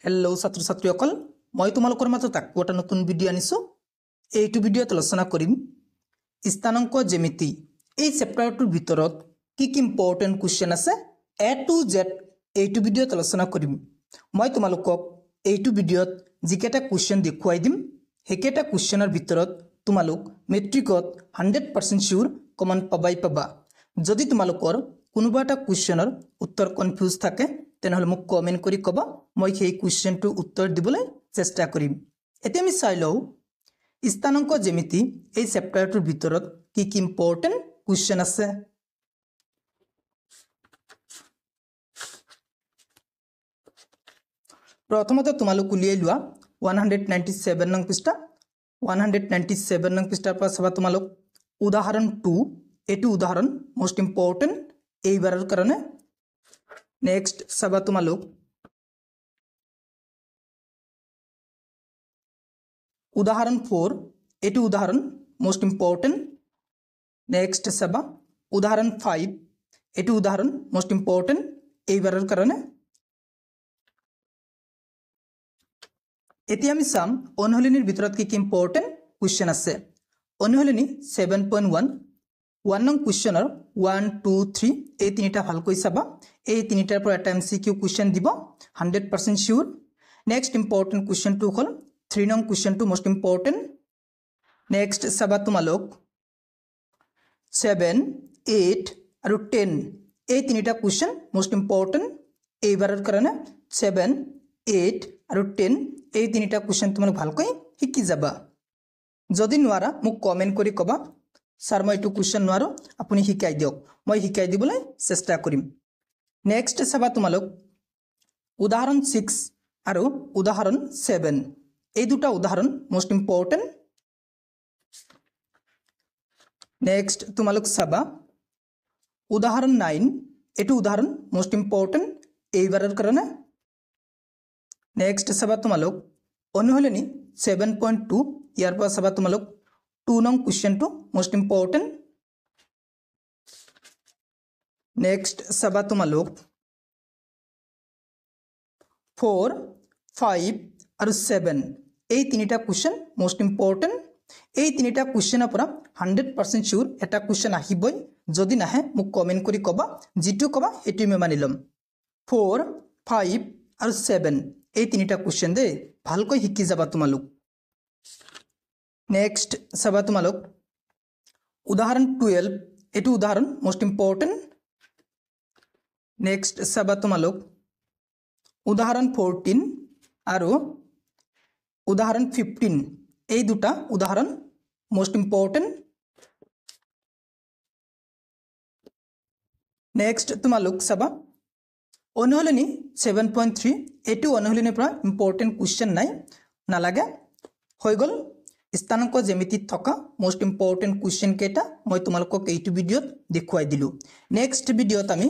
Hello छात्र छात्रीসকল মই তোমালোকৰ মাজত আকৌ এটা নতুন ভিডিঅ' আনিছো। এইটো ভিডিঅ'ত আলোচনা কৰিম স্থানাংক জ্যামিতি। এই চেপ্টাৰটোৰ ভিতৰত কি ইম্পৰ্টেন্ট কোৱেশ্চন আছে A to Z এইটো ভিডিঅ'ত আলোচনা কৰিম। মই তোমালোকক এইটো ভিডিঅ'ত যিকেইটা কোৱেশ্চন দেখুৱাই দিম হেকেটা কোৱেশ্চনৰ ভিতৰত তোমালোক মেট্ৰিকত 100% শিওৰ কমন পাবা। যদি তোমালোকৰ কোনোবা এটা কোৱেশ্চনৰ উত্তৰ কনফিউজ থাকে তেনেহলে মোক কমেন্ট কৰি কবা, মই সেই কোৱেশ্চনটো উত্তৰ দিবলৈ চেষ্টা কৰিম। এতিয়া আমি চাই লও স্থানাংক জ্যামিতি এই চেপ্টাৰটোৰ ভিতৰত কি ইম্পৰ্টেন্ট কোৱেশ্চন আছে। প্ৰথমতে তোমালোক উলিয়াই লোৱা 197 নং পৃষ্ঠা। 197 নং পৃষ্ঠাৰ পৰা চাবা তোমালোক উদাহৰণ 2। এটো উদাহৰণ মোস্ট ইম্পৰ্টেন্ট এইবাৰৰ কাৰণে। नेक्स्ट सबा तुम्हालोक उदाहरण 4 एटू उदाहरण मोस्ट इम्पोर्टेंट। नेक्स्ट सबा उदाहरण 5 एटू उदाहरण मोस्ट इम्पोर्टेंट এই বাৰৰ কাৰণে। এতিয়া আমি চাম অনুশীলনীৰ ভিতৰত কি ইম্পৰ্টেন্ট কোৱেশ্চন আছে। অনুশীলনী 7.1 1 নং কোৱেশ্চনৰ 1 2 3 এই তিনিটা ভালকৈ চাবা। এই তিনিটাৰ পৰা এটা MCQ কোৱেশ্চন দিব 100% শিওৰ। নেক্সট ইম্পৰ্টেন্ট কোৱেশ্চনটো হ'ল 3 নং কোৱেশ্চনটো মোস্ট ইম্পৰ্টেন্ট। নেক্সট চাবা তোমালোক 7 8 আৰু 10 এই তিনিটা কোৱেশ্চন মোস্ট ইম্পৰ্টেন্ট এইবাৰৰ কাৰণে। 7 8 আৰু 10 এই তিনিটা কোৱেশ্চন তোমালোক ভালকৈ শিকি যাবা। যদি নোৱাৰা মোক কমেন্ট কৰি কবা, স্যাৰ মই এইটো কোৱেশ্চন নোৱাৰো আপুনি শিকাই দিয়ক, মই শিকাই দিবলৈ চেষ্টা কৰিম। नेक्स्ट सबा तुम्हालोक उदाहरण 6 और उदाहरण 7 এই দুটা উদাহरण मोस्ट इम्पोर्टेंट। नेक्स्ट तुम्हालोक सबा उदाहरण 9 एटू उदाहरण मोस्ट इम्पोर्टेंट এইবাৰৰ কাৰণে। नेक्स्ट सबा तुम्हालोक অনুশীলনী 7.2 ইয়াৰ পৰা सबा तुम्हालोक 2 নং কোৱেশ্চনটো मोस्ट इम्पोर्टेंट। नेक्स्ट सबा तुम्हालोक 4 5 और 7 এই তিনিটা কোৱেশ্চন মোস্ট ইম্পৰ্টেন্ট। এই তিনিটা কোৱেশ্চনৰ পৰা 100% শিওৰ এটা কোৱেশ্চন আহিবই। যদি নাহে মোক কমেন্ট কৰি কবা, যেটো কবা হেতু মই মানি লম। 4 5 আৰু 7 এই তিনিটা কোৱেশ্চন দে ভালকৈ শিকি যাবা তোমালোক। नेक्स्ट सबा তোমালোক उदाहरण 12 এটু উদাহरण मोस्ट इम्पोर्टेंट। नेक्स्ट सबा तुम्हालोक उदाहरण 14 और उदाहरण 15 এই দুটা উদাহरण मोस्ट इम्पोर्टेंट। नेक्स्ट तुम्हालोक सबा অনুশীলনী 7.3 এটু অনুশীলনীৰ পৰা ইম্পৰ্টেন্ট কোৱেশ্চন নাই নালাগে হৈ গল। স্থানাংক জ্যামিতিত থকা মোস্ট ইম্পৰ্টেন্ট কোৱেশ্চন কেইটা মই তোমালোকক এইটো ভিডিঅ'ত দেখুৱাই দিলো। নেক্সট ভিডিঅ'ত আমি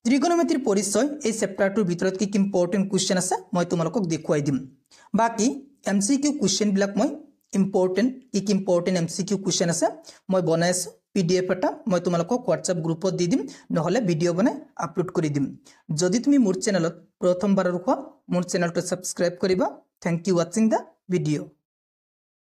ত্ৰিকোণমিতিৰ পৰিচয় এই চেপ্টাৰটোৰ ভিতৰত কি ইম্পৰ্টেন্ট কোৱেশ্চন আছে মই তোমালোকক দেখুৱাই দিম। বাকি MCQ কোৱেশ্চন বিলাক মই ইম্পৰ্টেন্ট MCQ কোৱেশ্চন আছে মই বনাই আছো PDF এটা মই তোমালোকক WhatsApp গ্ৰুপত দি দিম, নহলে ভিডিঅ' বনাই আপলোড কৰি দিম। যদি তুমি মোৰ চেনেলত প্ৰথমবাৰৰ হোৱা মোৰ চেনেলটো সাবস্ক্ৰাইব কৰিবা। Thank you watching the video'.